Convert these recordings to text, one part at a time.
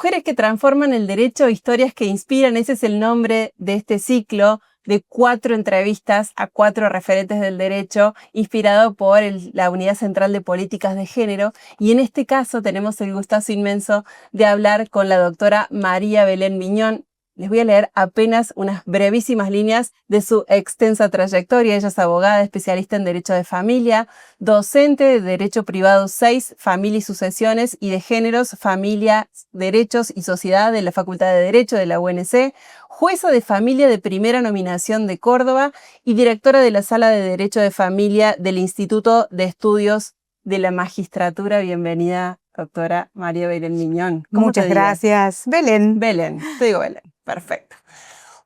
Mujeres que transforman el derecho, historias que inspiran, ese es el nombre de este ciclo de 4 entrevistas a 4 referentes del derecho, inspirado por la Unidad Central de Políticas de Género. Y en este caso tenemos el gustazo inmenso de hablar con la doctora María Belén Miñón. Les voy a leer apenas unas brevísimas líneas de su extensa trayectoria. Ella es abogada, especialista en Derecho de Familia, docente de Derecho Privado 6, Familia y Sucesiones, y de Géneros, Familia, Derechos y Sociedad de la Facultad de Derecho de la UNC, jueza de familia de primera nominación de Córdoba y directora de la Sala de Derecho de Familia del Instituto de Estudios de la Magistratura. Bienvenida, doctora María Belén Miñón. Muchas gracias, Belén. Belén, te digo Belén. Perfecto.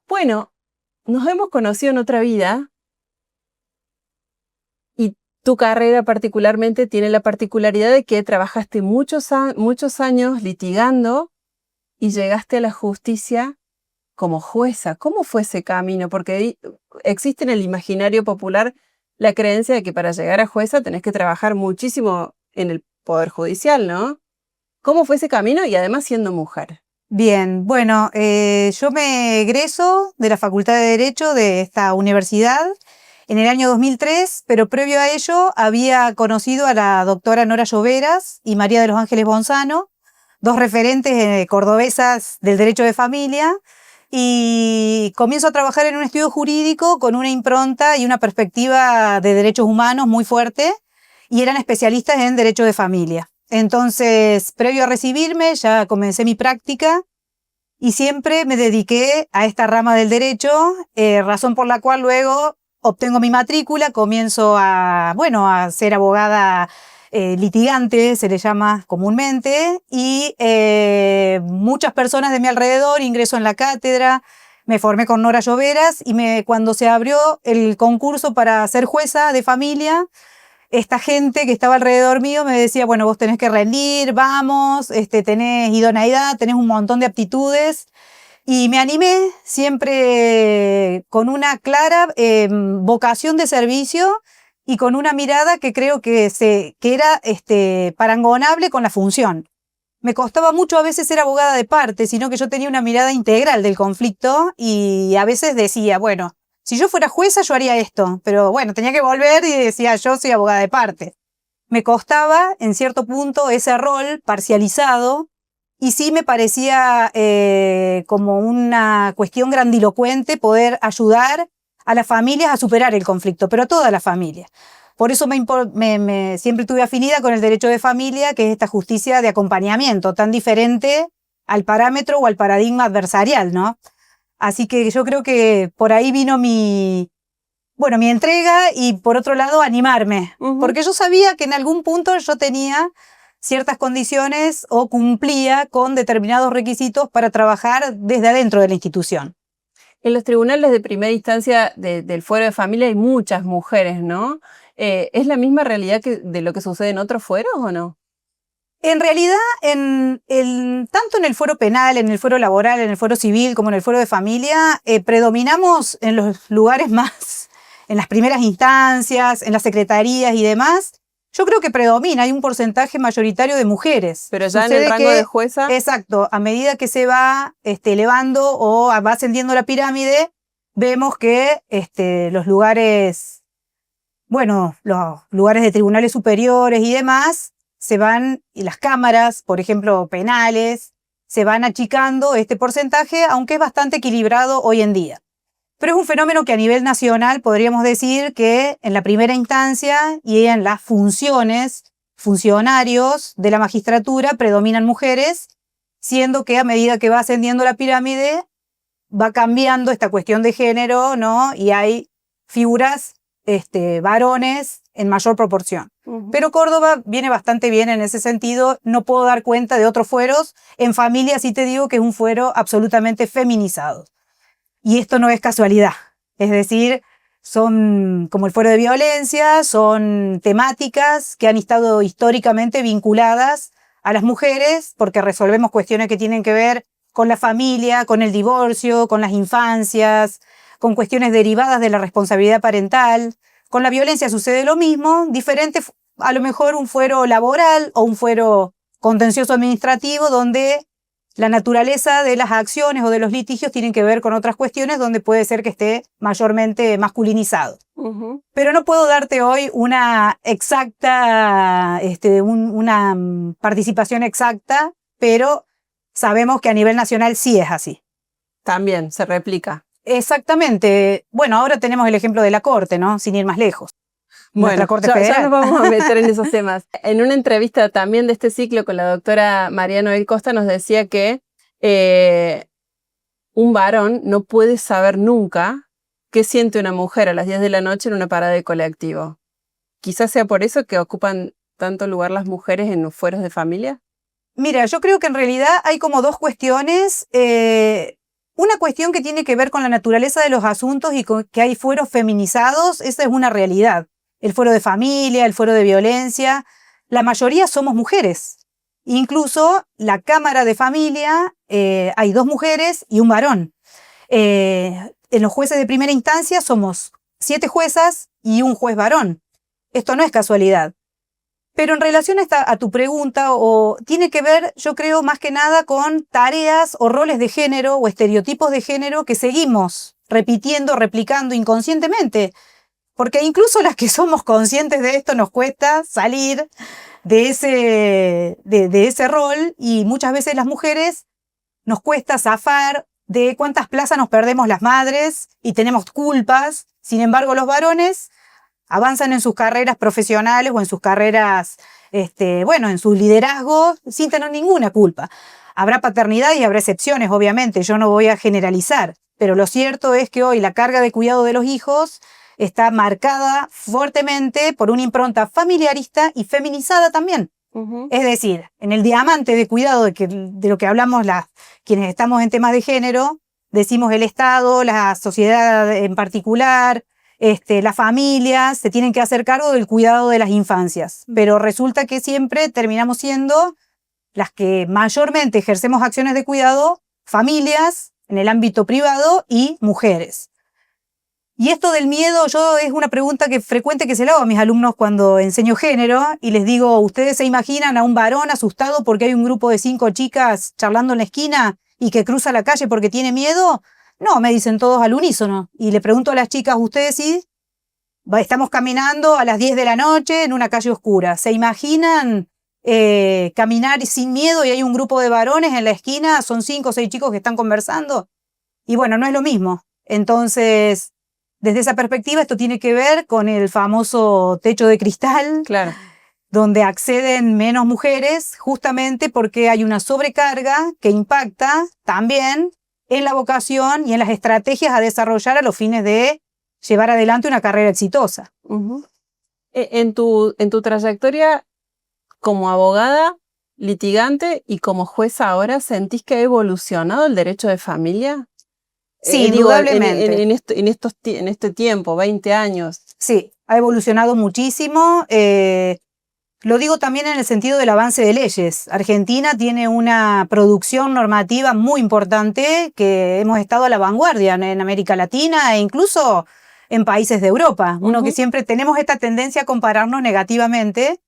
Bueno, nos hemos conocido en otra vida y tu carrera particularmente tiene la particularidad de que trabajaste muchos años litigando y llegaste a la justicia como jueza. ¿Cómo fue ese camino? Porque existe en el imaginario popular la creencia de que para llegar a jueza tenés que trabajar muchísimo en el Poder Judicial, ¿no? ¿Cómo fue ese camino y además siendo mujer? Bien, bueno, yo me egreso de la Facultad de Derecho de esta universidad en el año 2003, pero previo a ello había conocido a la doctora Nora Lloveras y María de los Ángeles Bonzano, 2 referentes cordobesas del derecho de familia, y comienzo a trabajar en un estudio jurídico con una impronta y una perspectiva de derechos humanos muy fuerte, y eran especialistas en derecho de familia. Entonces, previo a recibirme, ya comencé mi práctica y siempre me dediqué a esta rama del derecho, razón por la cual luego obtengo mi matrícula, comienzo a ser abogada litigante, se le llama comúnmente, y muchas personas de mi alrededor, ingreso en la cátedra, me formé con Nora Lloveras y cuando se abrió el concurso para ser jueza de familia, esta gente que estaba alrededor mío me decía, bueno, vos tenés que rendir, vamos, tenés idoneidad, tenés un montón de aptitudes. Y me animé siempre con una clara vocación de servicio y con una mirada que creo que era parangonable con la función. Me costaba mucho a veces ser abogada de parte, sino que yo tenía una mirada integral del conflicto y a veces decía, bueno, si yo fuera jueza, yo haría esto. Pero bueno, tenía que volver y decía, yo soy abogada de parte. Me costaba, en cierto punto, ese rol parcializado y sí me parecía como una cuestión grandilocuente poder ayudar a las familias a superar el conflicto, pero a toda la familia. Por eso siempre tuve afinidad con el derecho de familia, que es esta justicia de acompañamiento, tan diferente al parámetro o al paradigma adversarial, ¿no? Así que yo creo que por ahí vino mi entrega y por otro lado animarme. Porque yo sabía que en algún punto yo tenía ciertas condiciones o cumplía con determinados requisitos para trabajar desde adentro de la institución. En los tribunales de primera instancia del fuero de familia hay muchas mujeres, ¿no? ¿Es la misma realidad de lo que sucede en otros fueros o no? En realidad, tanto en el fuero penal, en el fuero laboral, en el fuero civil, como en el fuero de familia, predominamos en los lugares más, en las primeras instancias, en las secretarías y demás. Yo creo que predomina, hay un porcentaje mayoritario de mujeres. Pero ya en el rango de jueza. Exacto, a medida que se va elevando o va ascendiendo la pirámide, vemos que los lugares de tribunales superiores y demás, y las cámaras, por ejemplo, penales, se van achicando este porcentaje, aunque es bastante equilibrado hoy en día. Pero es un fenómeno que a nivel nacional podríamos decir que en la primera instancia y en las funcionarios de la magistratura predominan mujeres, siendo que a medida que va ascendiendo la pirámide va cambiando esta cuestión de género, ¿no? Y hay figuras varones en mayor proporción. Pero Córdoba viene bastante bien en ese sentido. No puedo dar cuenta de otros fueros. En familia sí te digo que es un fuero absolutamente feminizado. Y esto no es casualidad. Es decir, son como el fuero de violencia, son temáticas que han estado históricamente vinculadas a las mujeres porque resolvemos cuestiones que tienen que ver con la familia, con el divorcio, con las infancias, con cuestiones derivadas de la responsabilidad parental. Con la violencia sucede lo mismo, diferente a lo mejor un fuero laboral o un fuero contencioso administrativo donde La naturaleza de las acciones o de los litigios tienen que ver con otras cuestiones donde puede ser que esté mayormente masculinizado. Pero no puedo darte hoy una exacta, una participación exacta, pero sabemos que a nivel nacional sí es así. También se replica. Exactamente. Bueno, ahora tenemos el ejemplo de la Corte, ¿no? Sin ir más lejos. Bueno, Corte ya Federal. nos vamos a meter en esos temas. En una entrevista también de este ciclo con la doctora María Noel Costa nos decía que un varón no puede saber nunca qué siente una mujer a las 10 de la noche en una parada de colectivo. Quizás sea por eso que ocupan tanto lugar las mujeres en los fueros de familia. Mira, yo creo que en realidad hay como dos cuestiones. Una cuestión que tiene que ver con la naturaleza de los asuntos y con que hay fueros feminizados, esa es una realidad. El fuero de familia, el fuero de violencia, la mayoría somos mujeres. Incluso la Cámara de Familia, hay 2 mujeres y un varón. En los jueces de primera instancia somos 7 juezas y un juez varón. Esto no es casualidad. Pero en relación a tu pregunta, tiene que ver, yo creo, más que nada con tareas o roles de género o estereotipos de género que seguimos repitiendo, replicando inconscientemente. Porque incluso las que somos conscientes de esto nos cuesta salir de ese rol, y muchas veces las mujeres nos cuesta zafar de cuántas plazas nos perdemos las madres y tenemos culpas. Sin embargo, los varones avanzan en sus carreras profesionales o en sus carreras, en su liderazgo sin tener ninguna culpa. Habrá paternidad y habrá excepciones, obviamente, yo no voy a generalizar, pero lo cierto es que hoy la carga de cuidado de los hijos está marcada fuertemente por una impronta familiarista y feminizada también. Es decir, en el diamante de cuidado de lo que hablamos quienes estamos en temas de género, decimos el Estado, la sociedad en particular, las familias se tienen que hacer cargo del cuidado de las infancias, pero resulta que siempre terminamos siendo las que mayormente ejercemos acciones de cuidado, familias en el ámbito privado y mujeres. Y esto del miedo, es una pregunta frecuente que se le hago a mis alumnos cuando enseño género y les digo, ¿ustedes se imaginan a un varón asustado porque hay un grupo de 5 chicas charlando en la esquina y que cruza la calle porque tiene miedo? No, me dicen todos al unísono. Y le pregunto a las chicas, ¿ustedes sí? Estamos caminando a las 10 de la noche en una calle oscura. ¿Se imaginan caminar sin miedo y hay un grupo de varones en la esquina? Son 5 o 6 chicos que están conversando. Y bueno, no es lo mismo. Entonces, desde esa perspectiva, esto tiene que ver con el famoso techo de cristal, claro, donde acceden menos mujeres, justamente porque hay una sobrecarga que impacta también en la vocación y en las estrategias a desarrollar a los fines de llevar adelante una carrera exitosa. En tu trayectoria como abogada, litigante y como jueza ahora, ¿sentís que ha evolucionado el derecho de familia? Sí, indudablemente. En este tiempo, 20 años. Sí, ha evolucionado muchísimo. Lo digo también en el sentido del avance de leyes. Argentina tiene una producción normativa muy importante que hemos estado a la vanguardia en América Latina e incluso en países de Europa. Uno que siempre tenemos esta tendencia a compararnos negativamente,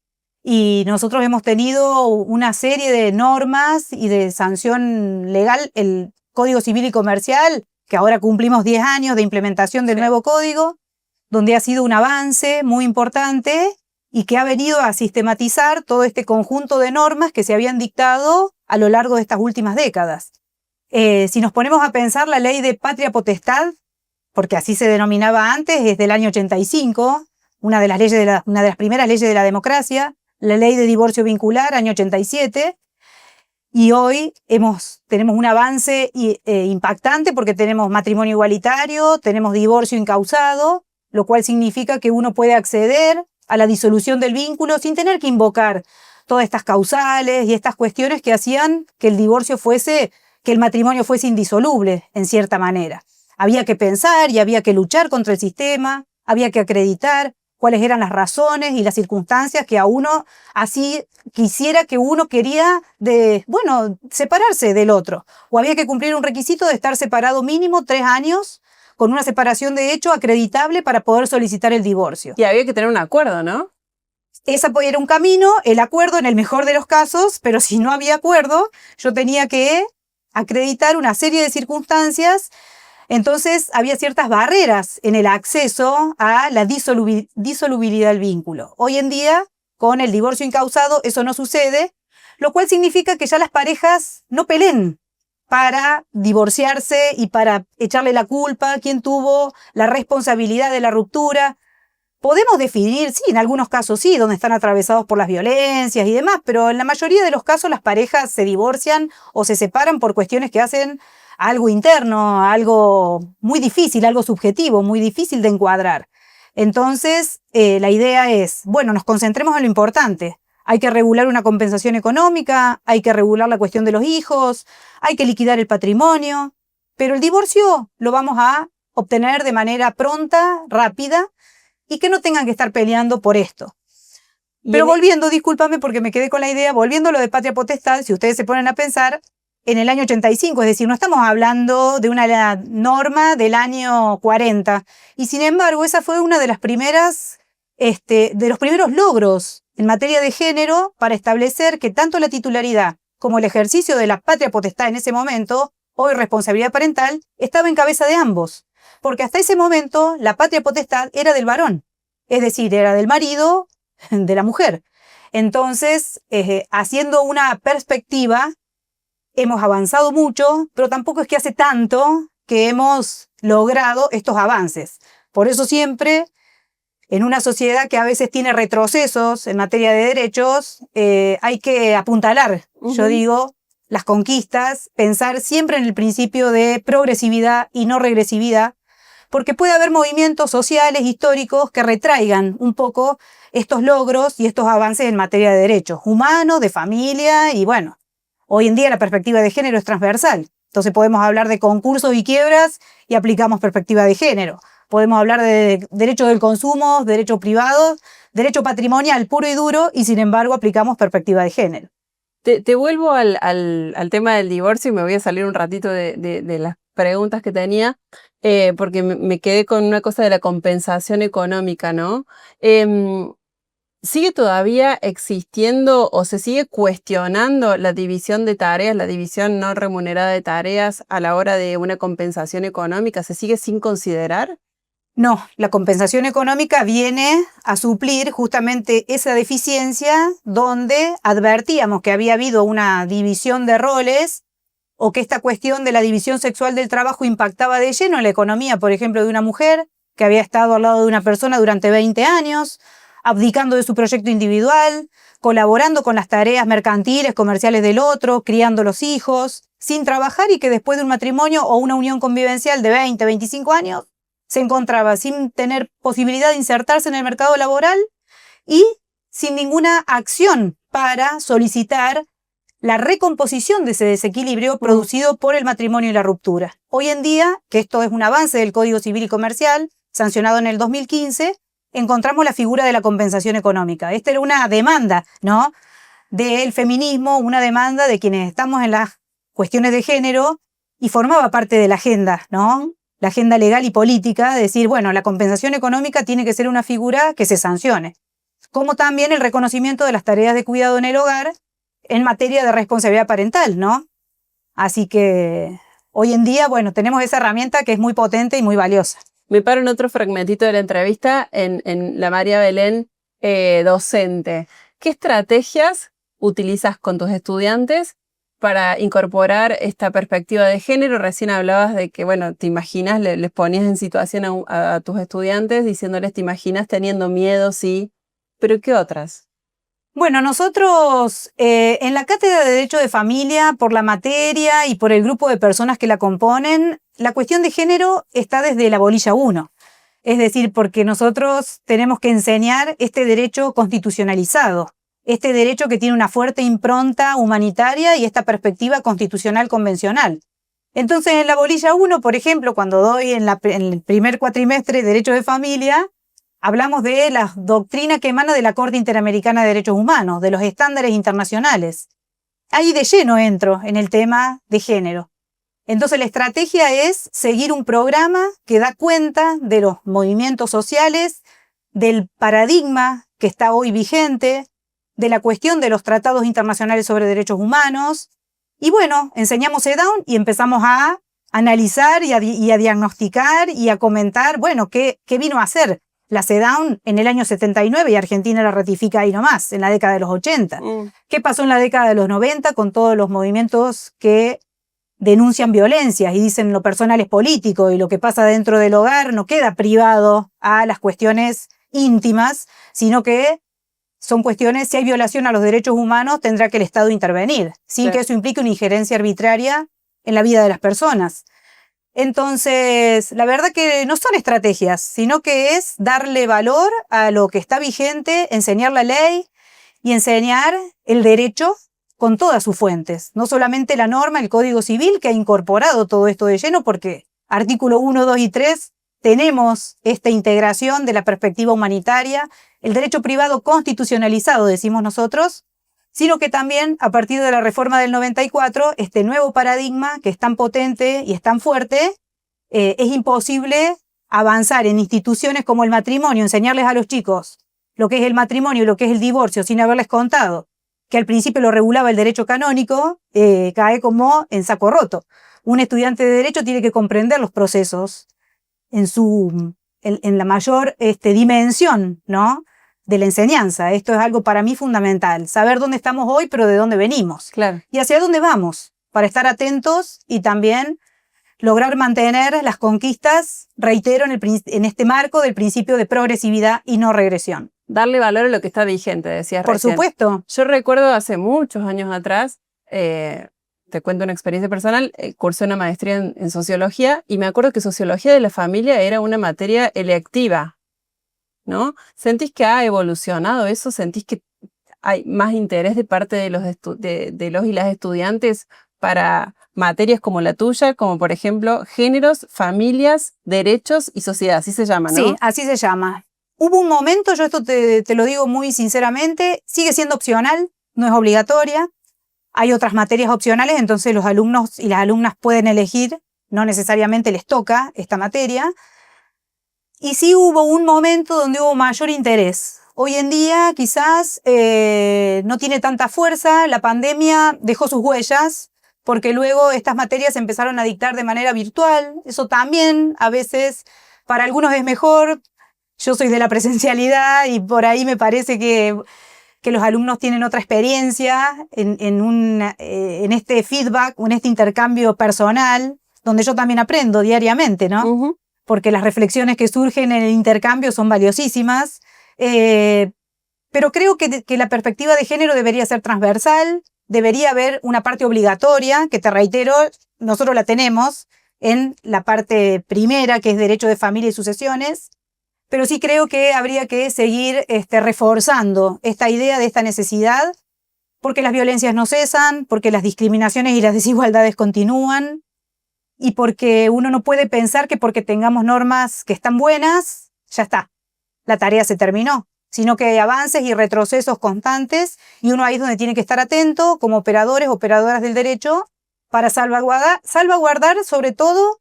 y nosotros hemos tenido una serie de normas y de sanción legal, el Código Civil y Comercial, que ahora cumplimos 10 años de implementación del nuevo código, donde ha sido un avance muy importante y que ha venido a sistematizar todo este conjunto de normas que se habían dictado a lo largo de estas últimas décadas. Si nos ponemos a pensar, la ley de patria potestad, porque así se denominaba antes, es del año 85, una de las primeras leyes de la democracia, la ley de divorcio vincular, año 87, y hoy tenemos un avance impactante porque tenemos matrimonio igualitario, tenemos divorcio incausado, lo cual significa que uno puede acceder a la disolución del vínculo sin tener que invocar todas estas causales y estas cuestiones que hacían que el matrimonio fuese indisoluble en cierta manera. Había que pensar y había que luchar contra el sistema, había que acreditar cuáles eran las razones y las circunstancias que a uno así quisiera que uno quería separarse del otro. O había que cumplir un requisito de estar separado mínimo 3 años con una separación de hecho acreditable para poder solicitar el divorcio. Y había que tener un acuerdo, ¿no? Ese era un camino, el acuerdo en el mejor de los casos, pero si no había acuerdo, yo tenía que acreditar una serie de circunstancias. Entonces había ciertas barreras en el acceso a la disolubilidad del vínculo. Hoy en día, con el divorcio incausado, eso no sucede, lo cual significa que ya las parejas no peleen para divorciarse y para echarle la culpa a quien tuvo la responsabilidad de la ruptura. Podemos definir, sí, en algunos casos sí, donde están atravesados por las violencias y demás, pero en la mayoría de los casos las parejas se divorcian o se separan por cuestiones que hacen algo interno, algo muy difícil, algo subjetivo, muy difícil de encuadrar. Entonces, la idea es, bueno, nos concentremos en lo importante. Hay que regular una compensación económica, hay que regular la cuestión de los hijos, hay que liquidar el patrimonio, pero el divorcio lo vamos a obtener de manera pronta, rápida, y que no tengan que estar peleando por esto. Pero volviendo, discúlpame porque me quedé con la idea, volviendo a lo de patria potestad, si ustedes se ponen a pensar, en el año 85, es decir, no estamos hablando de una norma del año 40, y sin embargo esa fue una de las primeras, de los primeros logros en materia de género para establecer que tanto la titularidad como el ejercicio de la patria potestad en ese momento, hoy responsabilidad parental, estaba en cabeza de ambos. Porque hasta ese momento la patria potestad era del varón, es decir, era del marido, de la mujer. Entonces, haciendo una perspectiva, hemos avanzado mucho, pero tampoco es que hace tanto que hemos logrado estos avances. Por eso siempre, en una sociedad que a veces tiene retrocesos en materia de derechos, hay que apuntalar, yo digo, las conquistas, pensar siempre en el principio de progresividad y no regresividad, porque puede haber movimientos sociales, históricos, que retraigan un poco estos logros y estos avances en materia de derechos humanos, de familia, y bueno, hoy en día la perspectiva de género es transversal. Entonces podemos hablar de concursos y quiebras y aplicamos perspectiva de género. Podemos hablar de derecho del consumo, derecho privado, derecho patrimonial puro y duro, y sin embargo aplicamos perspectiva de género. Te vuelvo al tema del divorcio y me voy a salir un ratito de las preguntas que tenía, porque me quedé con una cosa de la compensación económica, ¿no? ¿Sigue todavía existiendo o se sigue cuestionando la división de tareas, la división no remunerada de tareas a la hora de una compensación económica? ¿Se sigue sin considerar? No, la compensación económica viene a suplir justamente esa deficiencia donde advertíamos que había habido una división de roles o que esta cuestión de la división sexual del trabajo impactaba de lleno en la economía, por ejemplo, de una mujer que había estado al lado de una persona durante 20 años, abdicando de su proyecto individual, colaborando con las tareas mercantiles, comerciales del otro, criando los hijos, sin trabajar y que después de un matrimonio o una unión convivencial de 20, 25 años, se encontraba sin tener posibilidad de insertarse en el mercado laboral y sin ninguna acción para solicitar la recomposición de ese desequilibrio producido por el matrimonio y la ruptura. Hoy en día, que esto es un avance del Código Civil y Comercial, sancionado en el 2015, encontramos la figura de la compensación económica. Esta era una demanda, ¿no?, del feminismo, una demanda de quienes estamos en las cuestiones de género y formaba parte de la agenda, ¿no?, la agenda legal y política, de decir, bueno, la compensación económica tiene que ser una figura que se sancione, como también el reconocimiento de las tareas de cuidado en el hogar en materia de responsabilidad parental, ¿no? Así que hoy en día, bueno, tenemos esa herramienta que es muy potente y muy valiosa. Me paro en otro fragmentito de la entrevista en la María Belén docente. ¿Qué estrategias utilizas con tus estudiantes para incorporar esta perspectiva de género? Recién hablabas de que, bueno, te imaginas, les ponías en situación a tus estudiantes diciéndoles, te imaginas teniendo miedo, sí, pero ¿qué otras? Bueno, nosotros en la Cátedra de Derecho de Familia, por la materia y por el grupo de personas que la componen, la cuestión de género está desde la bolilla 1. Es decir, porque nosotros tenemos que enseñar este derecho constitucionalizado, este derecho que tiene una fuerte impronta humanitaria y esta perspectiva constitucional convencional. Entonces, en la bolilla 1, por ejemplo, cuando doy en el primer cuatrimestre de Derecho de Familia, hablamos de la doctrina que emana de la Corte Interamericana de Derechos Humanos, de los estándares internacionales. Ahí de lleno entro en el tema de género. Entonces la estrategia es seguir un programa que da cuenta de los movimientos sociales, del paradigma que está hoy vigente, de la cuestión de los tratados internacionales sobre derechos humanos Y bueno, enseñamos CEDAW y empezamos a analizar y a diagnosticar y a comentar, bueno, ¿qué vino a hacer la CEDAW en el año 79 y Argentina la ratifica ahí nomás, en la década de los 80? ¿Qué pasó en la década de los 90 con todos los movimientos que denuncian violencias y dicen lo personal es político y lo que pasa dentro del hogar no queda privado a las cuestiones íntimas, sino que son cuestiones, si hay violación a los derechos humanos, tendrá que el Estado intervenir, sin que eso implique una injerencia arbitraria en la vida de las personas. Entonces, la verdad que no son estrategias, sino que es darle valor a lo que está vigente, enseñar la ley y enseñar el derecho con todas sus fuentes. No solamente la norma, el Código Civil, que ha incorporado todo esto de lleno, porque artículo 1, 2 y 3 tenemos esta integración de la perspectiva humanitaria, el derecho privado constitucionalizado, decimos nosotros, sino que también a partir de la reforma del 94, este nuevo paradigma que es tan potente y es tan fuerte, es imposible avanzar en instituciones como el matrimonio, enseñarles a los chicos lo que es el matrimonio y lo que es el divorcio sin haberles contado, que al principio lo regulaba el derecho canónico, cae como en saco roto. Un estudiante de derecho tiene que comprender los procesos en la mayor dimensión, ¿no?, de la enseñanza. Esto es algo para mí fundamental. Saber dónde estamos hoy, pero de dónde venimos. Claro. Y hacia dónde vamos, para estar atentos y también lograr mantener las conquistas, reitero, en este marco del principio de progresividad y no regresión. Darle valor a lo que está vigente, decías Por recién. supuesto. Yo recuerdo hace muchos años atrás, te cuento una experiencia personal, cursé una maestría en sociología y me acuerdo que sociología de la familia era una materia electiva, ¿no? ¿Sentís que ha evolucionado eso? ¿Sentís que hay más interés de parte de los y las estudiantes para materias como la tuya, como por ejemplo géneros, familias, derechos y sociedad? Así se llama, ¿no? Sí, así se llama. Hubo un momento, yo esto te lo digo muy sinceramente, sigue siendo opcional, no es obligatoria. Hay otras materias opcionales, entonces los alumnos y las alumnas pueden elegir, no necesariamente les toca esta materia. Y sí hubo un momento donde hubo mayor interés. Hoy en día quizás no tiene tanta fuerza, la pandemia dejó sus huellas, porque luego estas materias se empezaron a dictar de manera virtual. Eso también a veces para algunos es mejor. Yo soy de la presencialidad y por ahí me parece que los alumnos tienen otra experiencia en este feedback, en este intercambio personal, donde yo también aprendo diariamente, ¿no? Porque las reflexiones que surgen en el intercambio son valiosísimas, pero creo que la perspectiva de género debería ser transversal, debería haber una parte obligatoria, que te reitero, nosotros la tenemos en la parte primera, que es derecho de familia y sucesiones, pero sí creo que habría que seguir reforzando esta idea de esta necesidad, porque las violencias no cesan, porque las discriminaciones y las desigualdades continúan, y porque uno no puede pensar que porque tengamos normas que están buenas, ya está, la tarea se terminó, sino que hay avances y retrocesos constantes, y uno ahí es donde tiene que estar atento, como operadores, operadoras del derecho, para salvaguardar sobre todo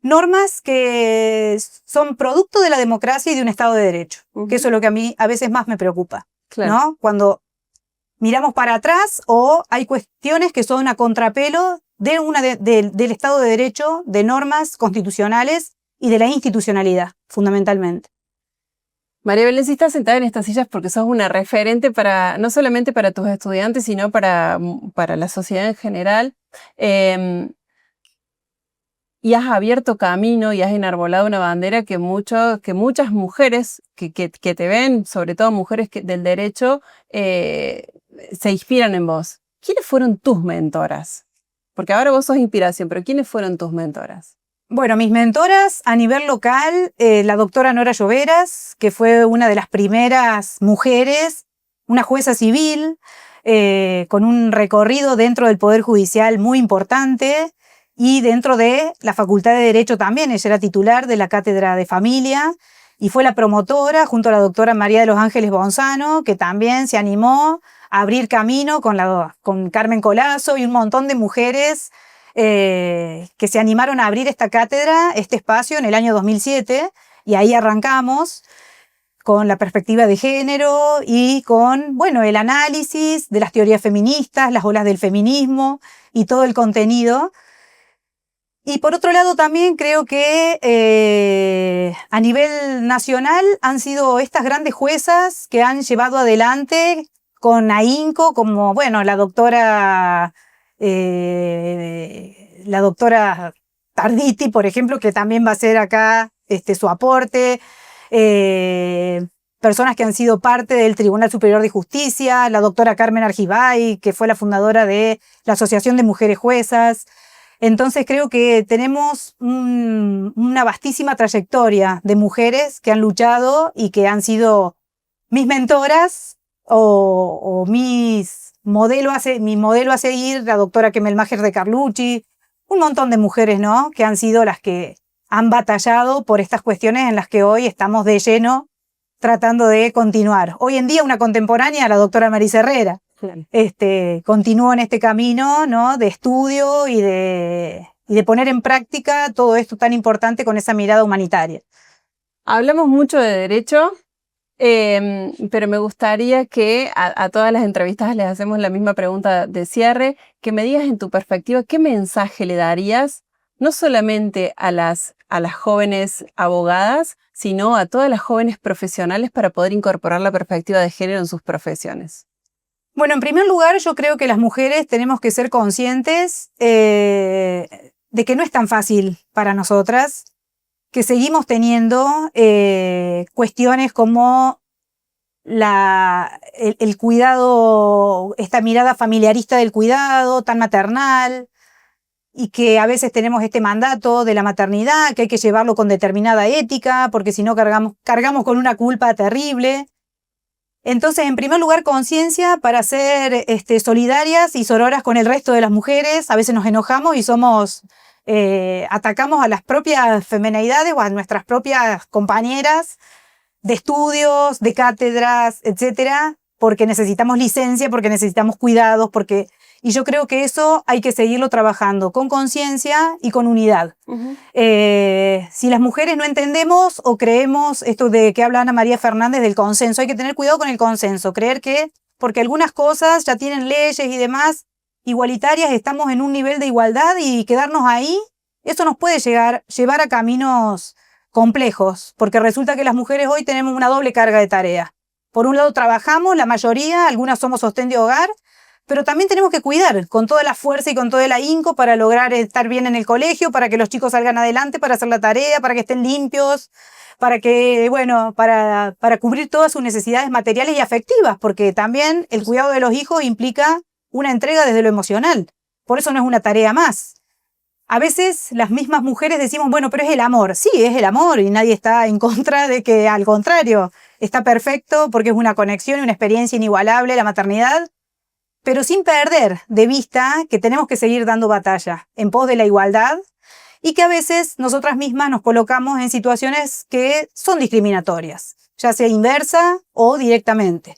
normas que son producto de la democracia y de un Estado de Derecho, que eso es lo que a mí a veces más me preocupa, claro, ¿no? Cuando miramos para atrás o hay cuestiones que son a contrapelo del Estado de Derecho, de normas constitucionales y de la institucionalidad, fundamentalmente. María Belén, si estás sentada en estas sillas porque sos una referente no solamente para tus estudiantes, sino para la sociedad en general. Y has abierto camino y has enarbolado una bandera que muchas mujeres que te ven, sobre todo mujeres del derecho, se inspiran en vos. ¿Quiénes fueron tus mentoras? Porque ahora vos sos inspiración, pero ¿quiénes fueron tus mentoras? Bueno, mis mentoras a nivel local, la doctora Nora Lloveras, que fue una de las primeras mujeres, una jueza civil, con un recorrido dentro del Poder Judicial muy importante, y dentro de la Facultad de Derecho también. Ella era titular de la Cátedra de Familia y fue la promotora junto a la doctora María de los Ángeles Bonzano, que también se animó a abrir camino con Carmen Colazo y un montón de mujeres que se animaron a abrir esta cátedra, este espacio en el año 2007, y ahí arrancamos con la perspectiva de género y con, bueno, el análisis de las teorías feministas, las olas del feminismo y todo el contenido. Y por otro lado también creo que a nivel nacional han sido estas grandes juezas que han llevado adelante con ahínco, como, bueno, la doctora Tarditi, por ejemplo, que también va a ser acá su aporte, personas que han sido parte del Tribunal Superior de Justicia, la doctora Carmen Argibay, que fue la fundadora de la Asociación de Mujeres Juezas. Entonces creo que tenemos una vastísima trayectoria de mujeres que han luchado y que han sido mis mentoras o mi modelo a seguir, la doctora Kemelmacher de Carlucci, un montón de mujeres, ¿no?, que han sido las que han batallado por estas cuestiones en las que hoy estamos de lleno tratando de continuar. Hoy en día una contemporánea, la doctora Marisa Herrera, continúo en este camino, ¿no?, de estudio y de poner en práctica todo esto tan importante con esa mirada humanitaria. Hablamos mucho de derecho, pero me gustaría que a todas las entrevistas les hacemos la misma pregunta de cierre, que me digas en tu perspectiva qué mensaje le darías no solamente a las jóvenes abogadas, sino a todas las jóvenes profesionales para poder incorporar la perspectiva de género en sus profesiones. Bueno, en primer lugar, yo creo que las mujeres tenemos que ser conscientes de que no es tan fácil para nosotras, que seguimos teniendo cuestiones como el cuidado, esta mirada familiarista del cuidado, tan maternal, y que a veces tenemos este mandato de la maternidad, que hay que llevarlo con determinada ética, porque si no cargamos con una culpa terrible. Entonces, en primer lugar, conciencia para ser solidarias y sororas con el resto de las mujeres. A veces nos enojamos y atacamos a las propias femeneidades o a nuestras propias compañeras de estudios, de cátedras, etcétera, porque necesitamos licencia, porque necesitamos cuidados, y yo creo que eso hay que seguirlo trabajando con conciencia y con unidad. Uh-huh. Si las mujeres no entendemos o creemos esto de que habla Ana María Fernández del consenso, hay que tener cuidado con el consenso, creer que porque algunas cosas ya tienen leyes y demás igualitarias, estamos en un nivel de igualdad y quedarnos ahí, eso nos puede llevar a caminos complejos, porque resulta que las mujeres hoy tenemos una doble carga de tarea. Por un lado trabajamos, la mayoría, algunas somos sostén de hogar, pero también tenemos que cuidar con toda la fuerza y con todo el ahínco para lograr estar bien en el colegio, para que los chicos salgan adelante, para hacer la tarea, para que estén limpios, para cubrir todas sus necesidades materiales y afectivas, porque también el cuidado de los hijos implica una entrega desde lo emocional. Por eso no es una tarea más. A veces las mismas mujeres decimos, bueno, pero es el amor. Sí, es el amor y nadie está en contra de que, al contrario, está perfecto porque es una conexión y una experiencia inigualable la maternidad, pero sin perder de vista que tenemos que seguir dando batalla en pos de la igualdad y que a veces nosotras mismas nos colocamos en situaciones que son discriminatorias, ya sea inversa o directamente.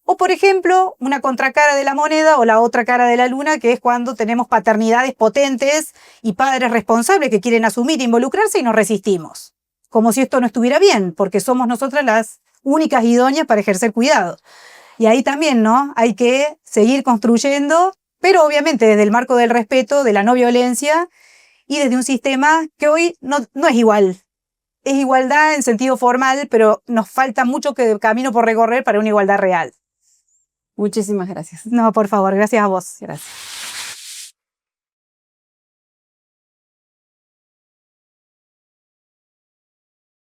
O, por ejemplo, una contracara de la moneda o la otra cara de la luna, que es cuando tenemos paternidades potentes y padres responsables que quieren asumir e involucrarse y nos resistimos. Como si esto no estuviera bien, porque somos nosotras las únicas idóneas para ejercer cuidado. Y ahí también, ¿no?, hay que seguir construyendo, pero obviamente desde el marco del respeto, de la no violencia y desde un sistema que hoy no es igual. Es igualdad en sentido formal, pero nos falta mucho camino por recorrer para una igualdad real. Muchísimas gracias. No, por favor, gracias a vos. Gracias.